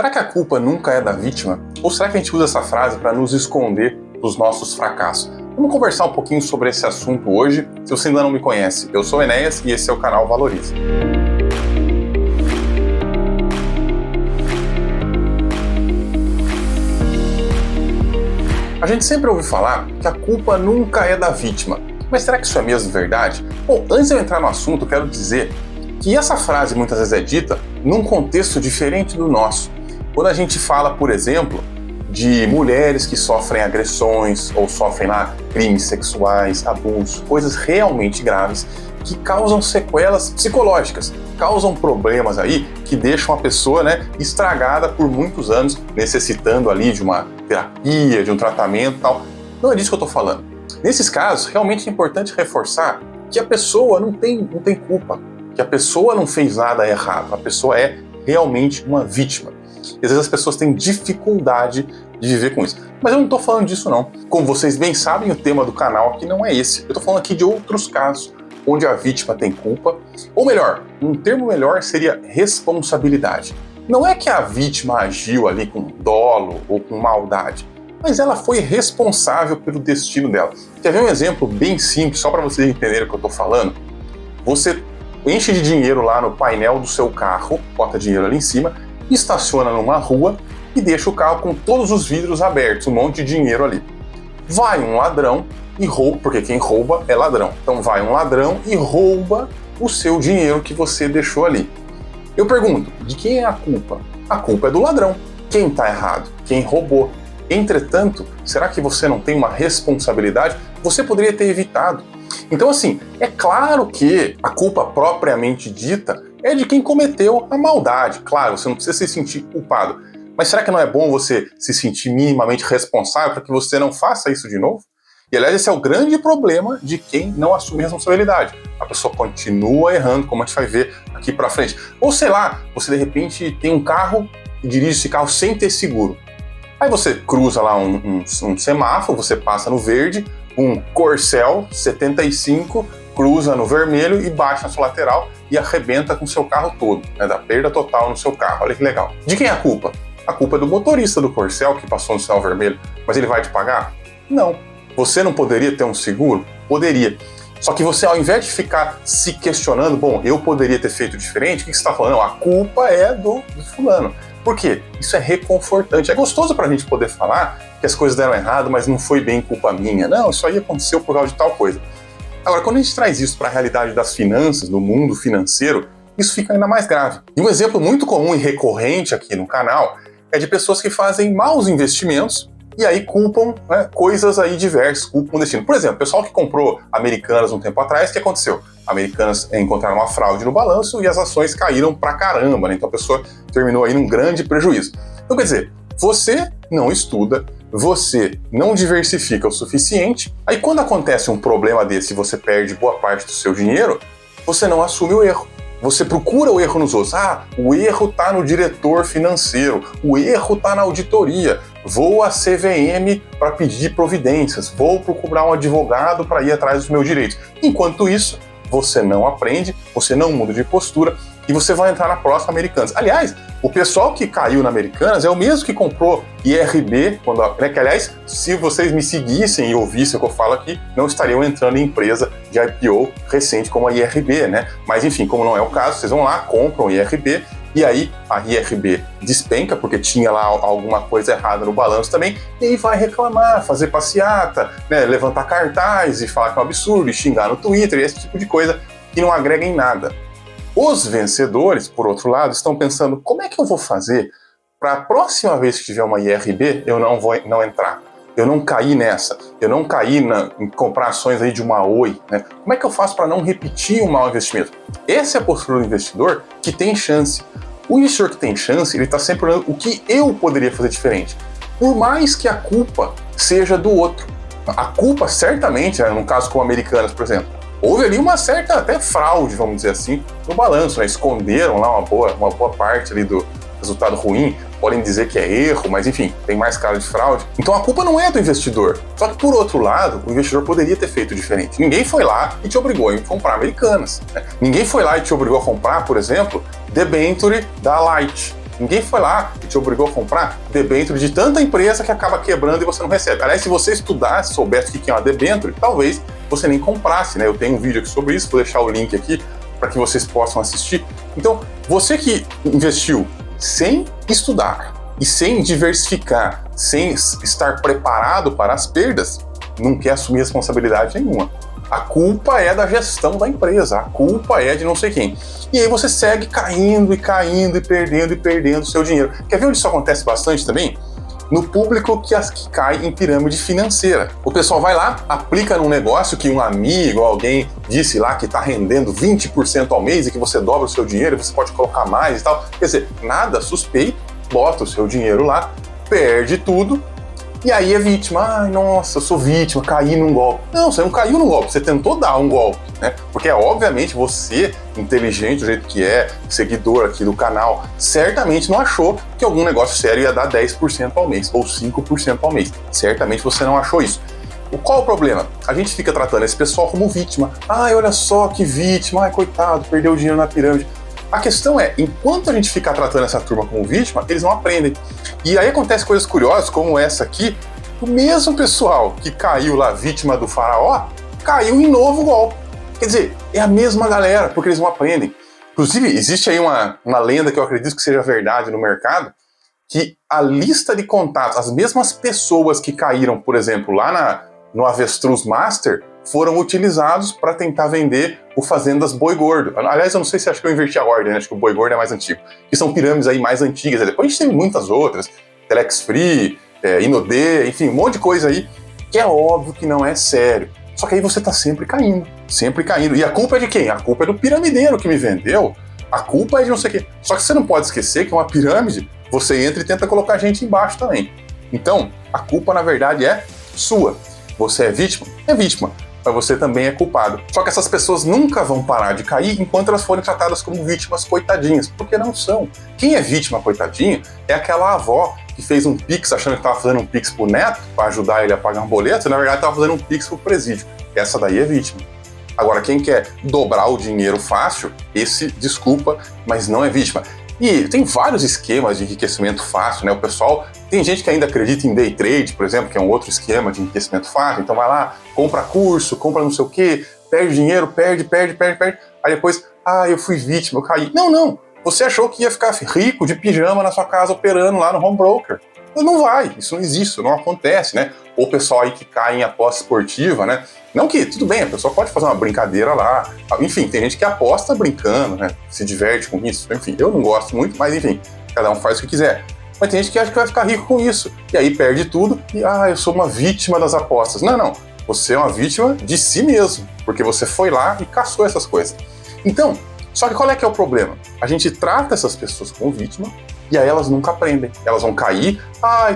Será que a culpa nunca é da vítima? Ou será que a gente usa essa frase para nos esconder dos nossos fracassos? Vamos conversar um pouquinho sobre esse assunto hoje. Se você ainda não me conhece, eu sou o Enéas e esse é o canal Valorize. A gente sempre ouve falar que a culpa nunca é da vítima. Mas será que isso é mesmo verdade? Bom, antes de eu entrar no assunto, quero dizer que essa frase muitas vezes é dita num contexto diferente do nosso. Quando a gente fala, por exemplo, de mulheres que sofrem agressões ou sofrem lá crimes sexuais, abusos, coisas realmente graves que causam sequelas psicológicas, causam problemas aí que deixam a pessoa, estragada por muitos anos, necessitando ali de uma terapia, de um tratamento e tal. Não é disso que eu estou falando. Nesses casos, realmente é importante reforçar que a pessoa não tem culpa, que a pessoa não fez nada errado, a pessoa é realmente uma vítima. E às vezes as pessoas têm dificuldade de viver com isso. Mas eu não estou falando disso não. Como vocês bem sabem, o tema do canal aqui não é esse. Eu estou falando aqui de outros casos, onde a vítima tem culpa, ou melhor, um termo melhor seria responsabilidade. Não é que a vítima agiu ali com dolo ou com maldade, mas ela foi responsável pelo destino dela. Quer ver um exemplo bem simples, só para vocês entenderem o que eu estou falando? Você enche de dinheiro lá no painel do seu carro, bota dinheiro ali em cima, estaciona numa rua e deixa o carro com todos os vidros abertos, um monte de dinheiro ali. Vai um ladrão e rouba, porque quem rouba é ladrão. Então vai um ladrão e rouba o seu dinheiro que você deixou ali. Eu pergunto, de quem é a culpa? A culpa é do ladrão. Quem está errado? Quem roubou? Entretanto, será que você não tem uma responsabilidade? Você poderia ter evitado. Então, assim, é claro que a culpa propriamente dita é de quem cometeu a maldade. Claro, você não precisa se sentir culpado. Mas será que não é bom você se sentir minimamente responsável para que você não faça isso de novo? E, aliás, esse é o grande problema de quem não assume responsabilidade. A pessoa continua errando, como a gente vai ver aqui para frente. Ou, sei lá, você de repente tem um carro e dirige esse carro sem ter seguro. Aí você cruza lá um semáforo, você passa no verde, um Corcel 75 cruza no vermelho e bate na sua lateral e arrebenta com o seu carro todo, dá perda total no seu carro. Olha que legal. De quem é a culpa? A culpa é do motorista do Corcel que passou no sinal vermelho, mas ele vai te pagar? Não. Você não poderia ter um seguro? Poderia. Só que você, ao invés de ficar se questionando, bom, eu poderia ter feito diferente, o que você está falando? Não, a culpa é do fulano. Por quê? Isso é reconfortante. É gostoso para a gente poder falar que as coisas deram errado, mas não foi bem culpa minha. Não, isso aí aconteceu por causa de tal coisa. Agora, quando a gente traz isso para a realidade das finanças, do mundo financeiro, isso fica ainda mais grave. E um exemplo muito comum e recorrente aqui no canal é de pessoas que fazem maus investimentos e aí culpam coisas aí diversas, culpam o destino. Por exemplo, o pessoal que comprou Americanas um tempo atrás, o que aconteceu? Americanas encontraram uma fraude no balanço e as ações caíram pra caramba, Então a pessoa terminou aí num grande prejuízo. Então quer dizer, você não estuda, você não diversifica o suficiente, aí quando acontece um problema desse e você perde boa parte do seu dinheiro, você não assume o erro. Você procura o erro nos outros. O erro está no diretor financeiro, o erro está na auditoria. Vou à CVM para pedir providências, vou procurar um advogado para ir atrás dos meus direitos. Enquanto isso, você não aprende, você não muda de postura e você vai entrar na próxima Americanas. Aliás, o pessoal que caiu na Americanas é o mesmo que comprou IRB, que aliás, se vocês me seguissem e ouvissem o que eu falo aqui, não estariam entrando em empresa de IPO recente como a IRB, Mas enfim, como não é o caso, vocês vão lá, compram IRB, e aí a IRB despenca, porque tinha lá alguma coisa errada no balanço também, e aí vai reclamar, fazer passeata, levantar cartaz e falar que é um absurdo, e xingar no Twitter, e esse tipo de coisa que não agrega em nada. Os vencedores, por outro lado, estão pensando, como é que eu vou fazer para a próxima vez que tiver uma IRB, eu não entrar? Eu não cair nessa, eu não cair em comprar ações aí de uma Oi, Como é que eu faço para não repetir um mau investimento? Essa é a postura do investidor que tem chance. O investidor que tem chance, ele está sempre olhando o que eu poderia fazer diferente. Por mais que a culpa seja do outro. A culpa certamente, no caso como Americanas, por exemplo, houve ali uma certa até fraude, vamos dizer assim, no balanço, Esconderam lá uma boa parte ali do resultado ruim, podem dizer que é erro, mas enfim, tem mais cara de fraude. Então a culpa não é do investidor. Só que por outro lado, o investidor poderia ter feito diferente. Ninguém foi lá e te obrigou a comprar Americanas. Ninguém foi lá e te obrigou a comprar, por exemplo, debenture da Light. Ninguém foi lá e te obrigou a comprar debênture de tanta empresa que acaba quebrando e você não recebe. Aliás, se você estudasse, soubesse o que é uma debênture, talvez você nem comprasse, né? Eu tenho um vídeo aqui sobre isso, vou deixar o link aqui para que vocês possam assistir. Então, você que investiu sem estudar e sem diversificar, sem estar preparado para as perdas, não quer assumir responsabilidade nenhuma. A culpa é da gestão da empresa, a culpa é de não sei quem. E aí você segue caindo e caindo e perdendo seu dinheiro. Quer ver onde isso acontece bastante também? No público que cai em pirâmide financeira. O pessoal vai lá, aplica num negócio que um amigo, alguém disse lá que está rendendo 20% ao mês e que você dobra o seu dinheiro, você pode colocar mais e tal. Quer dizer, nada suspeito, bota o seu dinheiro lá, perde tudo, e aí é vítima. Ai, nossa, eu sou vítima, caí num golpe. Não, você não caiu num golpe, você tentou dar um golpe, né? Porque, obviamente, você, inteligente do jeito que é, seguidor aqui do canal, certamente não achou que algum negócio sério ia dar 10% ao mês, ou 5% ao mês. Certamente você não achou isso. Qual o problema? A gente fica tratando esse pessoal como vítima. Ai, olha só que vítima, ai, coitado, perdeu o dinheiro na pirâmide. A questão é, enquanto a gente ficar tratando essa turma como vítima, eles não aprendem. E aí acontecem coisas curiosas, como essa aqui, o mesmo pessoal que caiu lá vítima do faraó, caiu em novo golpe. Quer dizer, é a mesma galera, porque eles não aprendem. Inclusive, existe aí uma lenda que eu acredito que seja verdade no mercado, que a lista de contatos, as mesmas pessoas que caíram, por exemplo, lá no Avestruz Master, foram utilizados para tentar vender o Fazendas Boi Gordo. Aliás, eu não sei se acho que eu inverti a ordem, né? Acho que o Boi Gordo é mais antigo. Que são pirâmides aí mais antigas. Depois a gente tem muitas outras, Telex Free, Inodê, enfim, um monte de coisa aí, que é óbvio que não é sério. Só que aí você tá sempre caindo, sempre caindo. E a culpa é de quem? A culpa é do piramideiro que me vendeu, a culpa é de não sei o quê. Só que você não pode esquecer que uma pirâmide, você entra e tenta colocar gente embaixo também. Então, a culpa, na verdade, é sua. Você é vítima? É vítima. Mas você também é culpado. Só que essas pessoas nunca vão parar de cair enquanto elas forem tratadas como vítimas coitadinhas, porque não são. Quem é vítima coitadinha é aquela avó que fez um pix achando que estava fazendo um pix pro neto para ajudar ele a pagar um boleto, e na verdade estava fazendo um pix pro presídio. Essa daí é vítima. Agora, quem quer dobrar o dinheiro fácil, esse, desculpa, mas não é vítima. E tem vários esquemas de enriquecimento fácil, né? O pessoal, tem gente que ainda acredita em day trade, por exemplo, que é um outro esquema de enriquecimento fácil. Então vai lá, compra curso, compra não sei o quê, perde dinheiro, perde. Aí depois, eu fui vítima, eu caí. Não. Você achou que ia ficar rico de pijama na sua casa operando lá no home broker. Não vai, isso não existe, isso não acontece, né? Ou o pessoal aí que cai em aposta esportiva, né? Não que, tudo bem, a pessoa pode fazer uma brincadeira lá, enfim, tem gente que aposta brincando, né? Se diverte com isso, enfim, eu não gosto muito, mas enfim, cada um faz o que quiser. Mas tem gente que acha que vai ficar rico com isso, e aí perde tudo, e eu sou uma vítima das apostas. Não, você é uma vítima de si mesmo, porque você foi lá e caçou essas coisas. Então, só que qual é que é o problema? A gente trata essas pessoas como vítima, e aí elas nunca aprendem. Elas vão cair,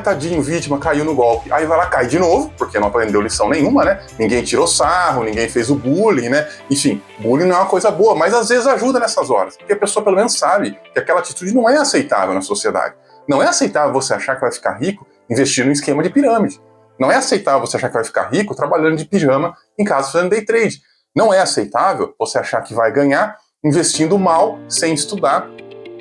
tadinho, vítima, caiu no golpe. Aí vai lá, cai de novo, porque não aprendeu lição nenhuma, né? Ninguém tirou sarro, ninguém fez o bullying, né? Enfim, bullying não é uma coisa boa, mas às vezes ajuda nessas horas, porque a pessoa pelo menos sabe que aquela atitude não é aceitável na sociedade. Não é aceitável você achar que vai ficar rico investindo em esquema de pirâmide. Não é aceitável você achar que vai ficar rico trabalhando de pijama em casa fazendo day trade. Não é aceitável você achar que vai ganhar investindo mal, sem estudar,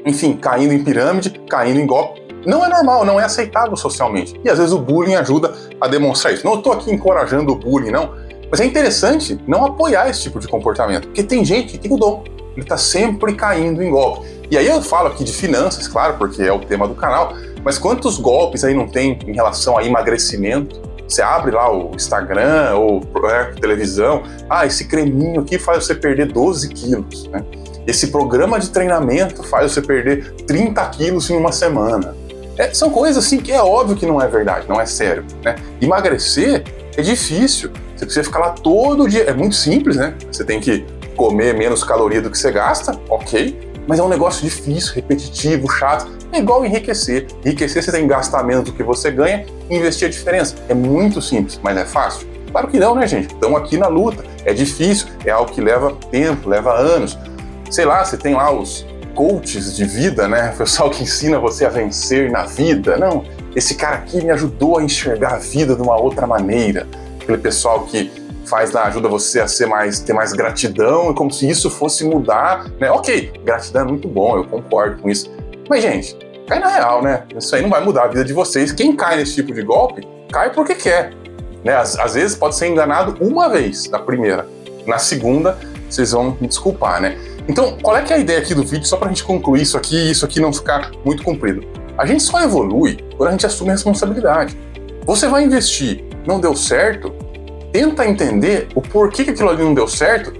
enfim, caindo em pirâmide, caindo em golpe. Não é normal, não é aceitável socialmente. E às vezes o bullying ajuda a demonstrar isso. Não estou aqui encorajando o bullying, não. Mas é interessante não apoiar esse tipo de comportamento. Porque tem gente que tem o dom. Ele está sempre caindo em golpe. E aí eu falo aqui de finanças, claro, porque é o tema do canal. Mas quantos golpes aí não tem em relação a emagrecimento? Você abre lá o Instagram ou televisão. Esse creminho aqui faz você perder 12 quilos, né? Esse programa de treinamento faz você perder 30 quilos em uma semana. São coisas assim que é óbvio que não é verdade, não é sério, né? Emagrecer é difícil. Você precisa ficar lá todo dia. É muito simples, né? Você tem que comer menos caloria do que você gasta, ok. Mas é um negócio difícil, repetitivo, chato. É igual enriquecer. Enriquecer você tem que gastar menos do que você ganha e investir a diferença. É muito simples, mas é fácil? Claro que não, né, gente? Estamos aqui na luta. É difícil, é algo que leva tempo, leva anos. Sei lá, você tem lá os coaches de vida, né? O pessoal que ensina você a vencer na vida. Não, esse cara aqui me ajudou a enxergar a vida de uma outra maneira. Aquele pessoal que faz lá, ajuda você a ter mais gratidão, como se isso fosse mudar, né? Ok, gratidão é muito bom, eu concordo com isso. Mas, gente, cai na real, né? Isso aí não vai mudar a vida de vocês. Quem cai nesse tipo de golpe, cai porque quer. Né? Às vezes pode ser enganado uma vez, da primeira. Na segunda, vocês vão me desculpar, né? Então, qual é que é a ideia aqui do vídeo, só pra gente concluir isso aqui e isso aqui não ficar muito comprido? A gente só evolui quando a gente assume a responsabilidade. Você vai investir, não deu certo, tenta entender o porquê que aquilo ali não deu certo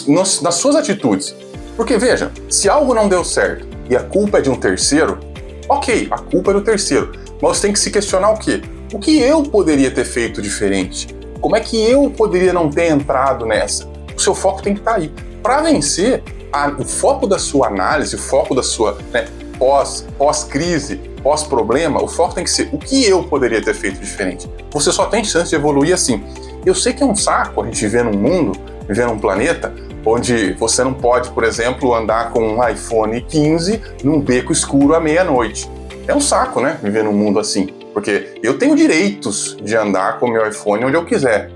nas suas atitudes. Porque, veja, se algo não deu certo e a culpa é de um terceiro, ok, a culpa é do terceiro, mas você tem que se questionar o quê? O que eu poderia ter feito diferente? Como é que eu poderia não ter entrado nessa? O seu foco tem que estar aí. Para vencer, o foco da sua análise, o foco da sua pós-crise, pós-problema, o foco tem que ser o que eu poderia ter feito diferente. Você só tem chance de evoluir assim. Eu sei que é um saco a gente viver num mundo, viver num planeta, onde você não pode, por exemplo, andar com um iPhone 15 num beco escuro à meia-noite. É um saco, né, viver num mundo assim. Porque eu tenho direitos de andar com o meu iPhone onde eu quiser.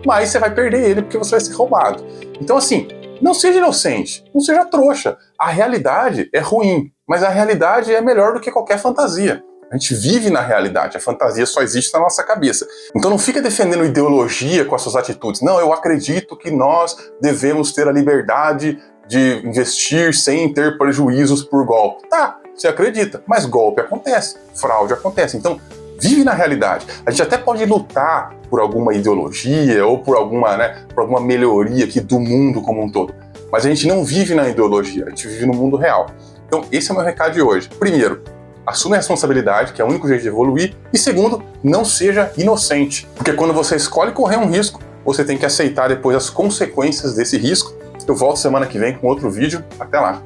Mas você vai perder ele porque você vai ser roubado. Então, assim, não seja inocente, não seja trouxa. A realidade é ruim, mas a realidade é melhor do que qualquer fantasia. A gente vive na realidade, a fantasia só existe na nossa cabeça. Então não fica defendendo ideologia com as suas atitudes. Não, eu acredito que nós devemos ter a liberdade de investir sem ter prejuízos por golpe. Tá, você acredita, mas golpe acontece, fraude acontece. Então, vive na realidade. A gente até pode lutar por alguma ideologia ou por alguma melhoria aqui do mundo como um todo. Mas a gente não vive na ideologia, a gente vive no mundo real. Então, esse é o meu recado de hoje. Primeiro, assume a responsabilidade, que é o único jeito de evoluir. E segundo, não seja inocente. Porque quando você escolhe correr um risco, você tem que aceitar depois as consequências desse risco. Eu volto semana que vem com outro vídeo. Até lá!